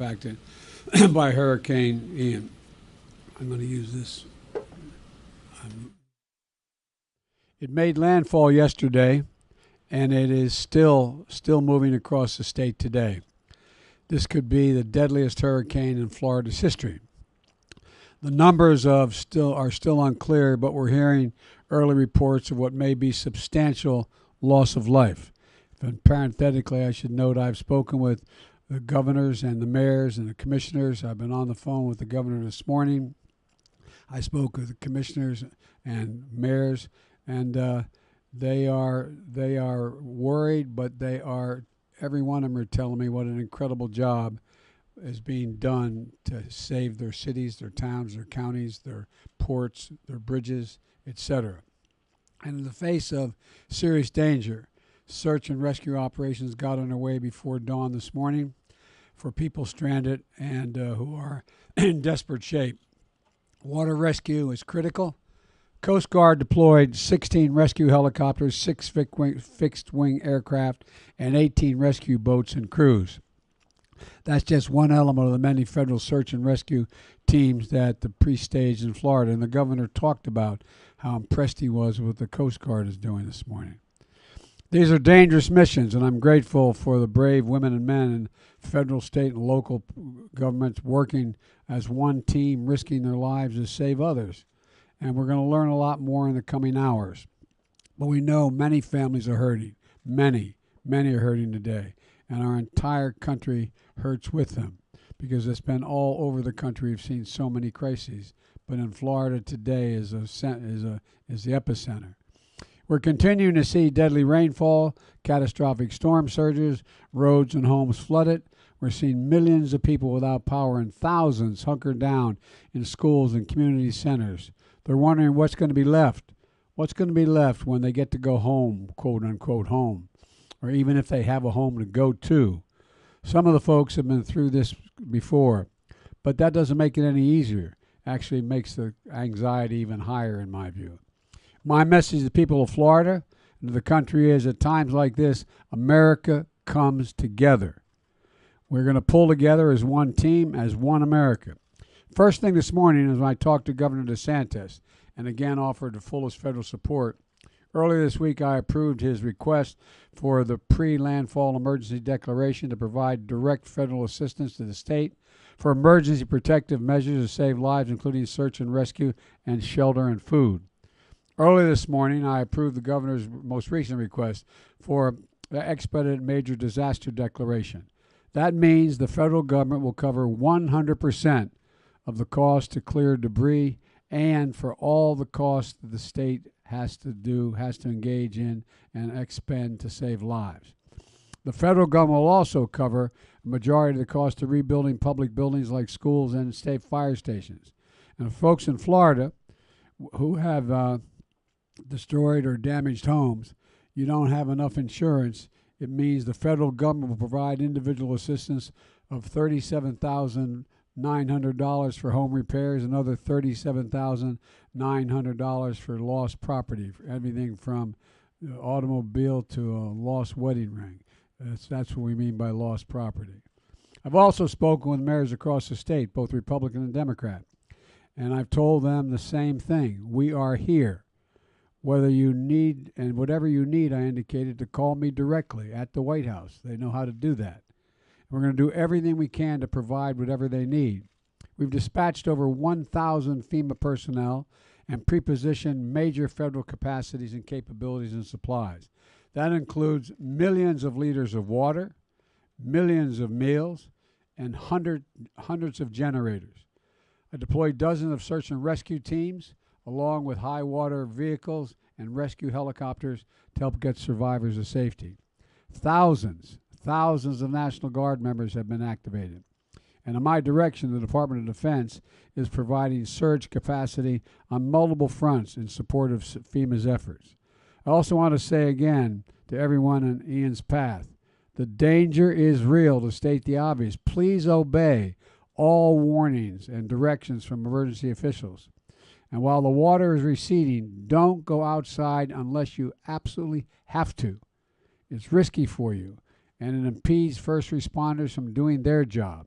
impacted by Hurricane Ian. I'm going to use this. It made landfall yesterday, and it is still moving across the state today. This could be the deadliest hurricane in Florida's history. The numbers are still unclear, but we're hearing early reports of what may be substantial loss of life. And parenthetically, I should note I've spoken with the governors and the mayors and the commissioners. I've been on the phone with the governor this morning. I spoke with the commissioners and mayors, and they are worried, but every one of them are telling me what an incredible job is being done to save their cities, their towns, their counties, their ports, their bridges, etc. And in the face of serious danger, search and rescue operations got underway before dawn this morning for people stranded and who are in desperate shape. Water rescue is critical. Coast Guard deployed 16 rescue helicopters, 6 fixed-wing aircraft, and 18 rescue boats and crews. That's just one element of the many federal search and rescue teams that the pre-staged in Florida. And the governor talked about how impressed he was with what the Coast Guard is doing this morning. These are dangerous missions, and I'm grateful for the brave women and men in federal, state, and local governments working as one team, risking their lives to save others. And we're going to learn a lot more in the coming hours. But we know many families are hurting. Many are hurting today. And our entire country hurts with them because it's been all over the country. We've seen so many crises. But in Florida today is the epicenter. We're continuing to see deadly rainfall, catastrophic storm surges, roads and homes flooded. We're seeing millions of people without power and thousands hunkered down in schools and community centers. They're wondering what's going to be left. What's going to be left when they get to go home, quote unquote home, or even if they have a home to go to. Some of the folks have been through this before, but that doesn't make it any easier. Actually makes the anxiety even higher in my view. My message to the people of Florida and to the country is at times like this, America comes together. We're going to pull together as one team, as one America. First thing this morning is when I talked to Governor DeSantis and again offered the fullest federal support. Earlier this week, I approved his request for the pre-landfall emergency declaration to provide direct federal assistance to the state for emergency protective measures to save lives, including search and rescue and shelter and food. Earlier this morning, I approved the governor's most recent request for the expedited major disaster declaration. That means the federal government will cover 100% of the cost to clear debris and for all the costs that the state has to engage in and expend to save lives. The federal government will also cover a majority of the cost of rebuilding public buildings like schools and state fire stations. And folks in Florida who have destroyed or damaged homes, you don't have enough insurance. It means the federal government will provide individual assistance of $37,900 for home repairs, another $37,900 for lost property, for everything from automobile to a lost wedding ring. That's what we mean by lost property. I've also spoken with mayors across the state, both Republican and Democrat, and I've told them the same thing. We are here. Whether you need, and whatever you need, I indicated to call me directly at the White House. They know how to do that. We're going to do everything we can to provide whatever they need. We've dispatched over 1,000 FEMA personnel and prepositioned major federal capacities and capabilities and supplies. That includes millions of liters of water, millions of meals, and hundreds of generators. I deployed dozens of search and rescue teams, along with high water vehicles and rescue helicopters to help get survivors to safety. Thousands of National Guard members have been activated. And in my direction, the Department of Defense is providing surge capacity on multiple fronts in support of FEMA's efforts. I also want to say again to everyone in Ian's path, the danger is real, to state the obvious. Please obey all warnings and directions from emergency officials. And while the water is receding, don't go outside unless you absolutely have to. It's risky for you, and it impedes first responders from doing their job.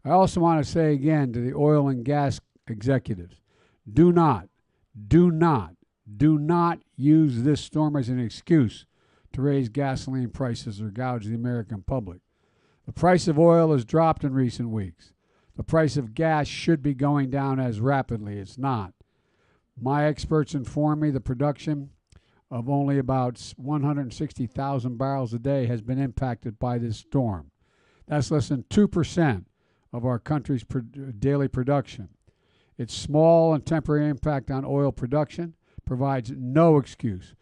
I also want to say again to the oil and gas executives, do not, do not, do not use this storm as an excuse to raise gasoline prices or gouge the American public. The price of oil has dropped in recent weeks. The price of gas should be going down as rapidly. It's not. My experts inform me the production of only about 160,000 barrels a day has been impacted by this storm. That's less than 2% of our country's daily production. Its small and temporary impact on oil production provides no excuse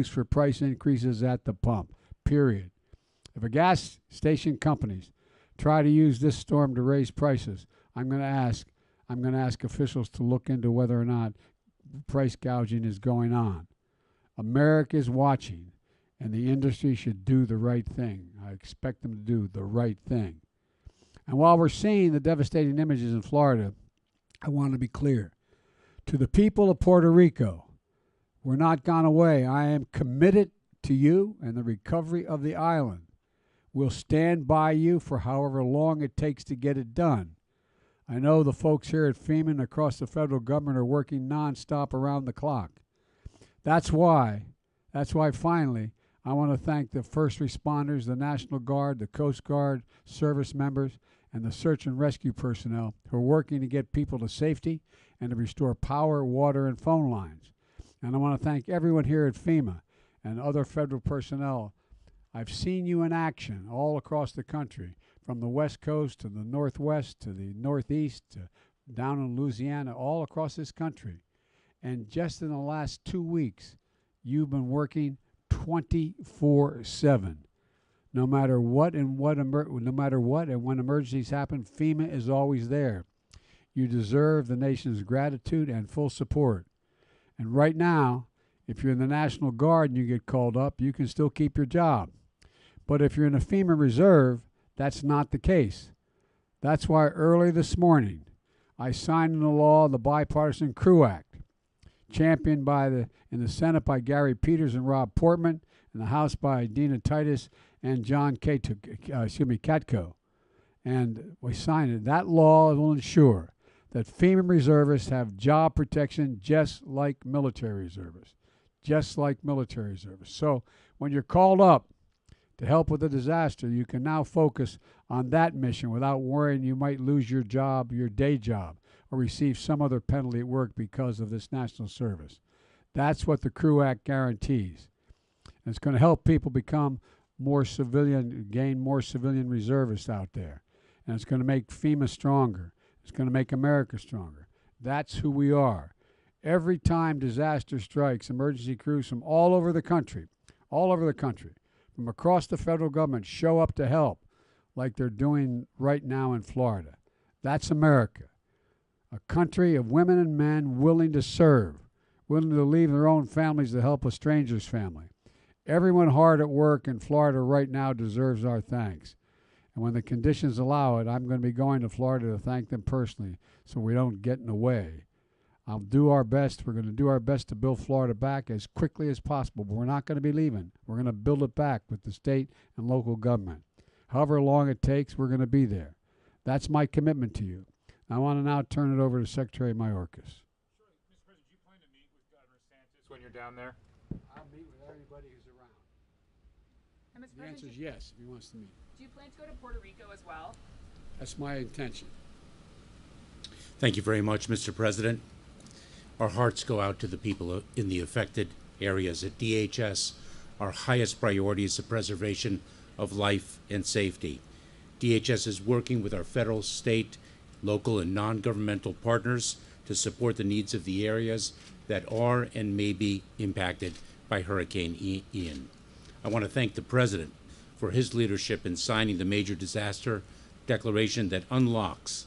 for price increases at the pump, period. If a gas station companies try to use this storm to raise prices, I'm going to ask officials to look into whether or not price gouging is going on. America is watching, and the industry should do the right thing. I expect them to do the right thing. And while we're seeing the devastating images in Florida, I want to be clear. To the people of Puerto Rico, we're not gone away. I am committed to you and the recovery of the island. We'll stand by you for however long it takes to get it done. I know the folks here at FEMA and across the federal government are working nonstop around the clock. That's why finally, I want to thank the first responders, the National Guard, the Coast Guard, service members, and the search and rescue personnel who are working to get people to safety and to restore power, water, and phone lines. And I want to thank everyone here at FEMA and other federal personnel. I've seen you in action all across the country, from the West Coast to the Northwest to the Northeast to down in Louisiana, all across this country. And just in the last 2 weeks, you've been working 24/7. No matter what and when emergencies happen, FEMA is always there. You deserve the nation's gratitude and full support. And right now, if you're in the National Guard and you get called up, you can still keep your job. But if you're in a FEMA reserve, that's not the case. That's why early this morning, I signed into law the Bipartisan Crew Act, championed in the Senate by Gary Peters and Rob Portman, in the House by Dina Titus and John Katko. And we signed it. That law will ensure that FEMA reservists have job protection just like military reservists. So when you're called up to help with a disaster, you can now focus on that mission without worrying you might lose your job, your day job, or receive some other penalty at work because of this national service. That's what the Crew Act guarantees. And it's going to help people become gain more civilian reservists out there. And it's going to make FEMA stronger. It's going to make America stronger. That's who we are. Every time disaster strikes, emergency crews from all over the country, from across the federal government show up to help like they're doing right now in Florida. That's America. A country of women and men willing to serve, willing to leave their own families to help a stranger's family. Everyone hard at work in Florida right now deserves our thanks. And when the conditions allow it, I'm going to be going to Florida to thank them personally so we don't get in the way. I'll do our best. We're going to do our best to build Florida back as quickly as possible, but we're not going to be leaving. We're going to build it back with the state and local government. However long it takes, we're going to be there. That's my commitment to you. I want to now turn it over to Secretary Mayorkas. Sure. Mr. President, do you plan to meet with Governor DeSantis when you're down there? I'll meet with everybody who's around. And Mr. The answer is yes, if he wants to meet. Do you plan to go to Puerto Rico as well? That's my intention. Thank you very much, Mr. President. Our hearts go out to the people in the affected areas. At DHS, our highest priority is the preservation of life and safety. DHS is working with our federal, state, local, and non-governmental partners to support the needs of the areas that are and may be impacted by Hurricane Ian. I want to thank the President for his leadership in signing the major disaster declaration that unlocks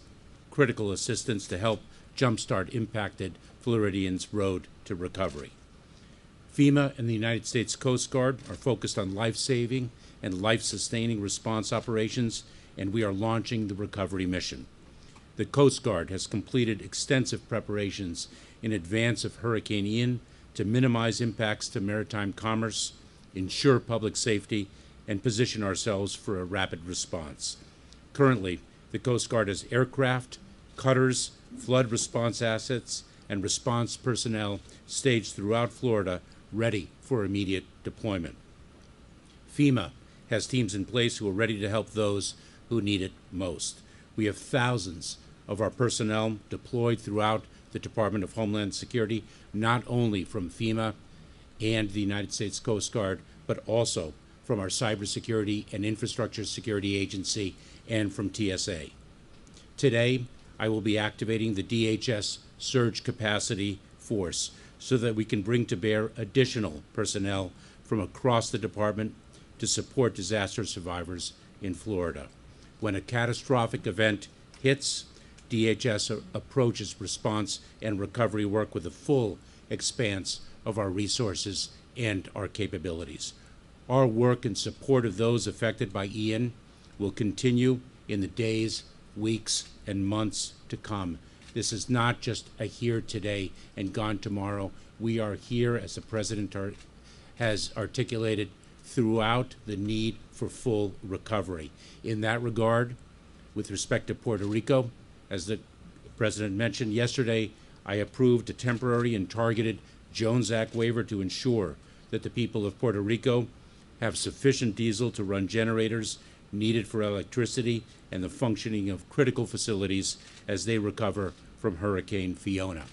critical assistance to help jumpstart impacted Floridians' road to recovery. FEMA and the United States Coast Guard are focused on life-saving and life-sustaining response operations, and we are launching the recovery mission. The Coast Guard has completed extensive preparations in advance of Hurricane Ian to minimize impacts to maritime commerce, ensure public safety, and position ourselves for a rapid response. Currently, The Coast Guard has aircraft, cutters, flood response assets, and response personnel staged throughout Florida ready for immediate deployment. FEMA has teams in place who are ready to help those who need it most. We have thousands of our personnel deployed throughout the Department of Homeland Security, not only from FEMA and the United States Coast Guard, but also from our Cybersecurity and Infrastructure Security Agency and from TSA. Today, I will be activating the DHS Surge Capacity Force so that we can bring to bear additional personnel from across the department to support disaster survivors in Florida. When a catastrophic event hits, DHS approaches response and recovery work with a full expanse of our resources and our capabilities. Our work in support of those affected by Ian will continue in the days, weeks, and months to come. This is not just a here today and gone tomorrow. We are here, as the President has articulated, throughout the need for full recovery. In that regard, with respect to Puerto Rico, as the President mentioned yesterday, I approved a temporary and targeted Jones Act waiver to ensure that the people of Puerto Rico have sufficient diesel to run generators needed for electricity and the functioning of critical facilities as they recover from Hurricane Fiona.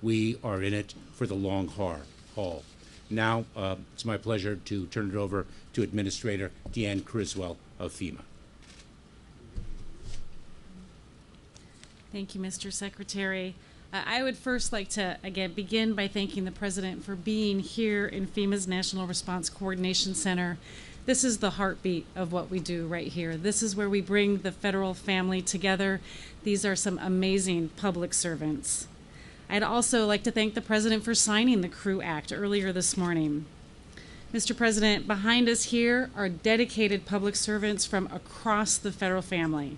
We are in it for the long haul. Now, it's my pleasure to turn it over to Administrator Deanne Criswell of FEMA. Thank you, Mr. Secretary. I would first like to, again, begin by thanking the President for being here in FEMA's National Response Coordination Center. This is the heartbeat of what we do right here. This is where we bring the federal family together. These are some amazing public servants. I'd also like to thank the President for signing the CREW Act earlier this morning. Mr. President, behind us here are dedicated public servants from across the federal family.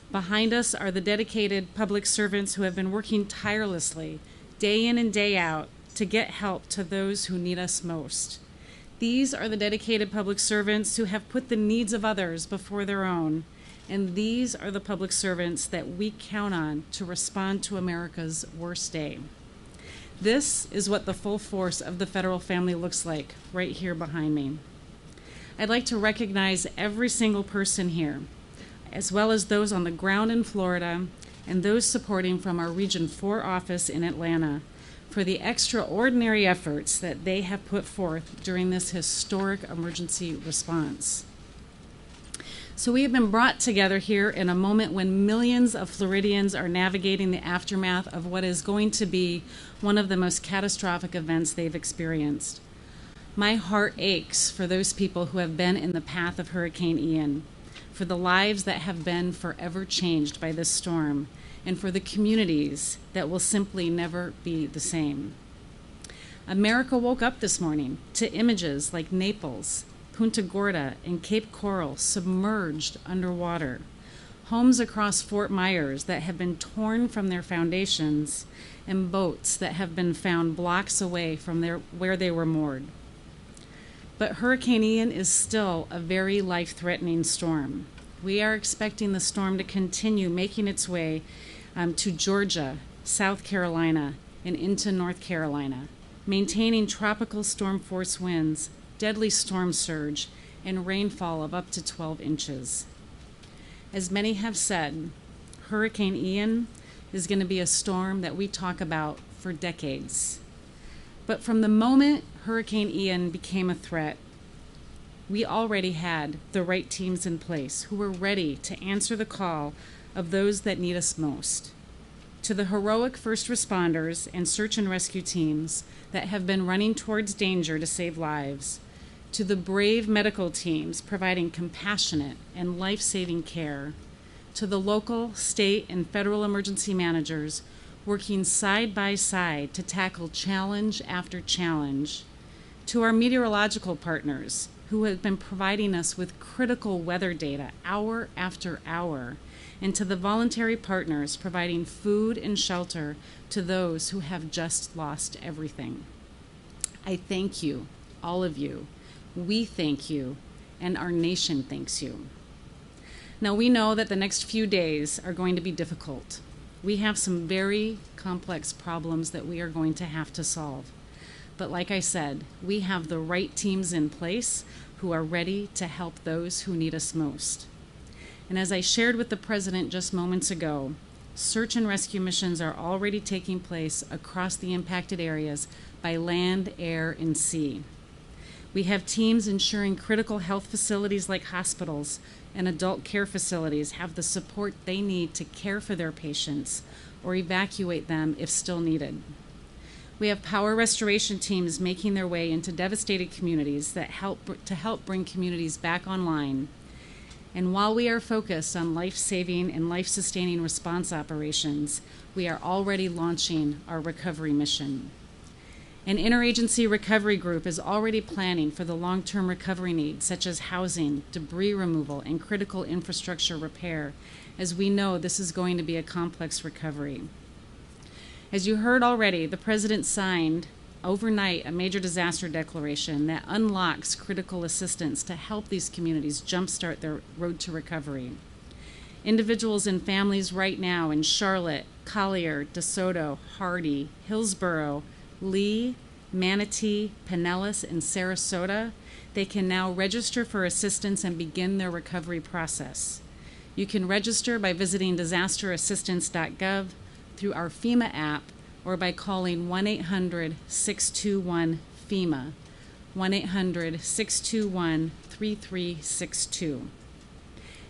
Behind us are the dedicated public servants who have been working tirelessly, day in and day out, to get help to those who need us most. These are the dedicated public servants who have put the needs of others before their own, and these are the public servants that we count on to respond to America's worst day. This is what the full force of the federal family looks like right here behind me. I'd like to recognize every single person here, as well as those on the ground in Florida and those supporting from our Region 4 office in Atlanta, for the extraordinary efforts that they have put forth during this historic emergency response. So we have been brought together here in a moment when millions of Floridians are navigating the aftermath of what is going to be one of the most catastrophic events they've experienced. My heart aches for those people who have been in the path of Hurricane Ian, for the lives that have been forever changed by this storm, and for the communities that will simply never be the same. America woke up this morning to images like Naples, Punta Gorda, and Cape Coral submerged underwater, homes across Fort Myers that have been torn from their foundations, and boats that have been found blocks away from where they were moored. But Hurricane Ian is still a very life-threatening storm. We are expecting the storm to continue making its way to Georgia, South Carolina, and into North Carolina, maintaining tropical storm force winds, deadly storm surge, and rainfall of up to 12 inches. As many have said, Hurricane Ian is going to be a storm that we talk about for decades. But from the moment Hurricane Ian became a threat, we already had the right teams in place who were ready to answer the call of those that need us most. To the heroic first responders and search and rescue teams that have been running towards danger to save lives, to the brave medical teams providing compassionate and life-saving care, to the local, state, and federal emergency managers working side by side to tackle challenge after challenge, to our meteorological partners who have been providing us with critical weather data hour after hour, and to the voluntary partners providing food and shelter to those who have just lost everything. I thank you, all of you. We thank you, and our nation thanks you. Now, we know that the next few days are going to be difficult. We have some very complex problems that we are going to have to solve. But like I said, we have the right teams in place who are ready to help those who need us most. And as I shared with the President just moments ago, search and rescue missions are already taking place across the impacted areas by land, air, and sea. We have teams ensuring critical health facilities like hospitals and adult care facilities have the support they need to care for their patients or evacuate them if still needed. We have power restoration teams making their way into devastated communities that help bring communities back online. And while we are focused on life-saving and life-sustaining response operations, we are already launching our recovery mission. An interagency recovery group is already planning for the long-term recovery needs, such as housing, debris removal, and critical infrastructure repair, as we know this is going to be a complex recovery. As you heard already, the President signed overnight a major disaster declaration that unlocks critical assistance to help these communities jumpstart their road to recovery. Individuals and families right now in Charlotte, Collier, DeSoto, Hardy, Hillsborough, Lee, Manatee, Pinellas, and Sarasota, they can now register for assistance and begin their recovery process. You can register by visiting disasterassistance.gov, through our FEMA app, or by calling 1-800-621-FEMA, 1-800-621-3362.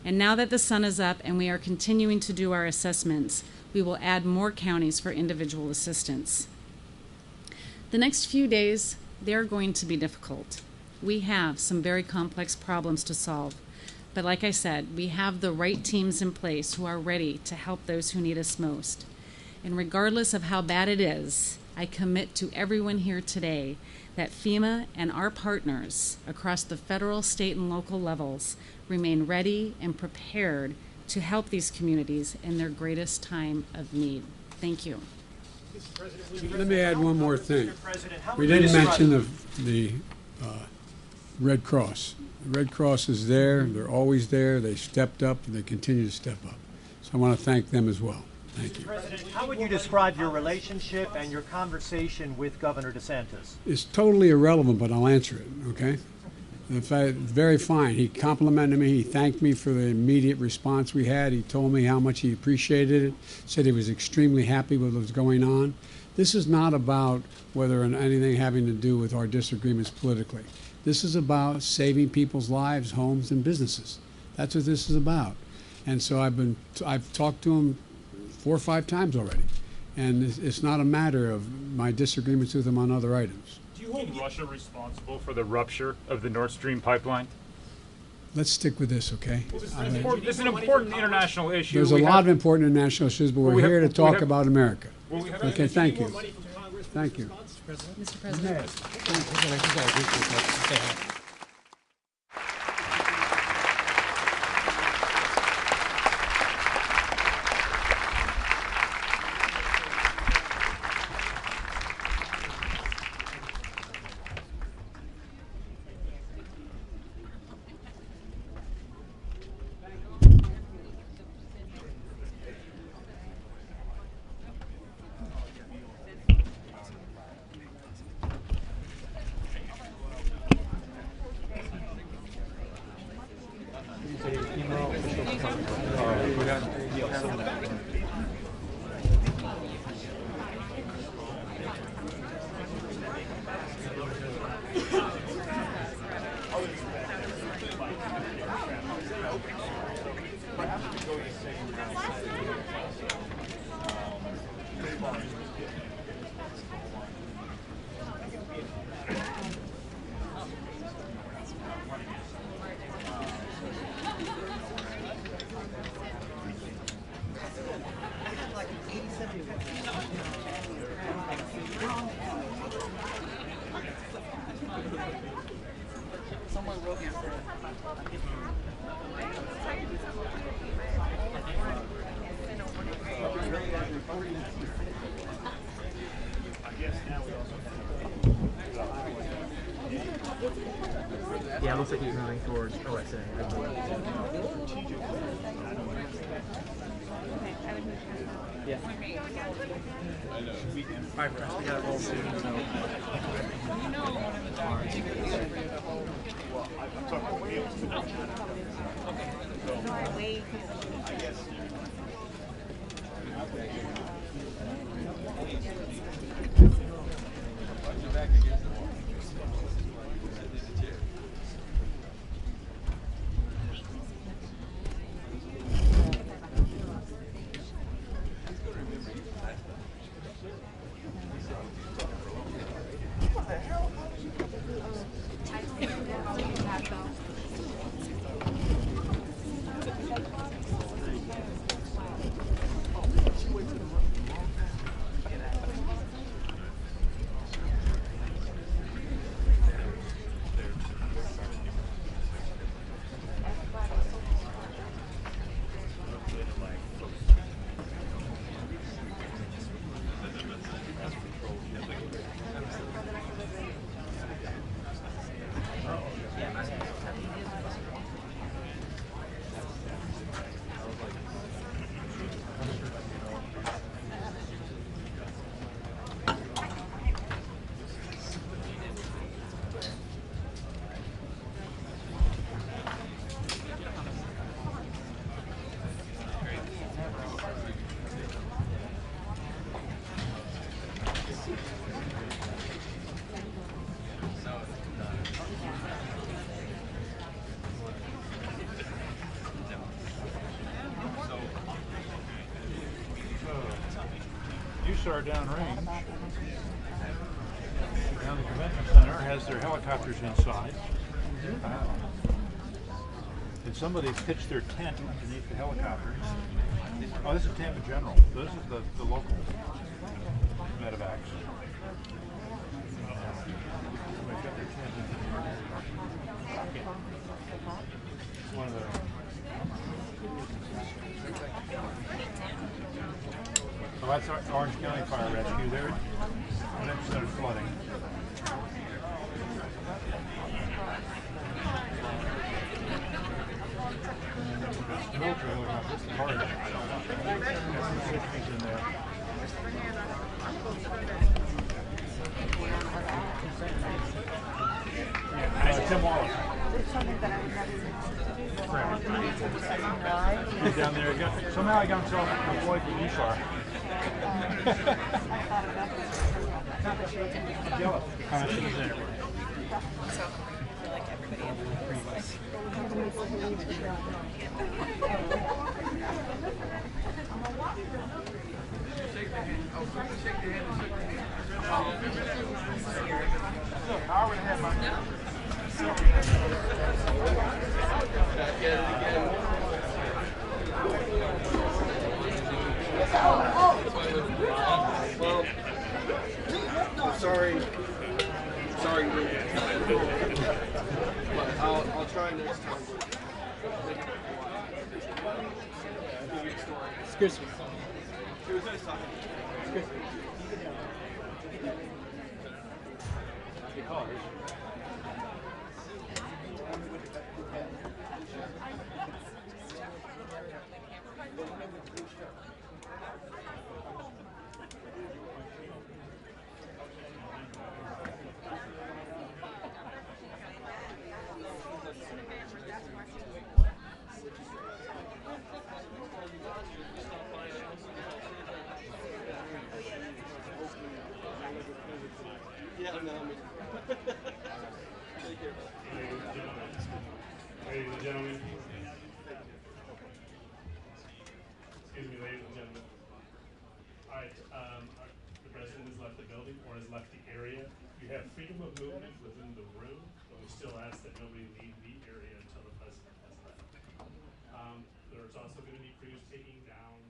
And now that the sun is up and we are continuing to do our assessments, we will add more counties for individual assistance. The next few days, they're going to be difficult. We have some very complex problems to solve. But like I said, we have the right teams in place who are ready to help those who need us most. And regardless of how bad it is, I commit to everyone here today that FEMA and our partners across the federal, state, and local levels remain ready and prepared to help these communities in their greatest time of need. Thank you. Let me add one more thing. We didn't mention the Red Cross. The Red Cross is there. They're always there. They stepped up, and they continue to step up. So I want to thank them as well. Thank you. President, how would you describe your relationship and your conversation with Governor DeSantis? It's totally irrelevant, but I'll answer it, okay? In fact, very fine. He complimented me. He thanked me for the immediate response we had. He told me how much he appreciated it, said he was extremely happy with what was going on. This is not about whether anything having to do with our disagreements politically. This is about saving people's lives, homes, and businesses. That's what this is about. And so I've talked to him 4 or 5 times already. And it's not a matter of my disagreements with him on other items. Do you hold Russia responsible for the rupture of the Nord Stream pipeline? Let's stick with this, okay? Well, this is an important international issue. There's a lot of important international issues, but we're here to talk about America. Okay, thank you. Thank you. Mr. President. Yeah, it looks like he's moving towards OSA. I believe. Yeah. Alright, Press, we gotta roll soon, so. USAR downrange, down the convention center, has their helicopters inside. And somebody's pitched their tent underneath the helicopters. Oh, this is Tampa General. This is the local medevacs. Somebody's got their tent in. One of the oh, that's our Orange County Fire Rescue. They're started flooding. Military helicopter. This is hard. Got some 60s in there. Tim Wallace. He's down there. Somehow I got himself employed with USAR. I'm jealous. How much is there? Look, I already have my. Well, I'm sorry. But I'll try next time. Excuse me. It was nice talking to you. Yeah, no, I mean, take care. Ladies and gentlemen. Excuse me, ladies and gentlemen. All right, the president has left the building or has left the area. You have freedom of movement within the room, but we still ask that nobody leave the area until the president has left. There's also going to be crews taking down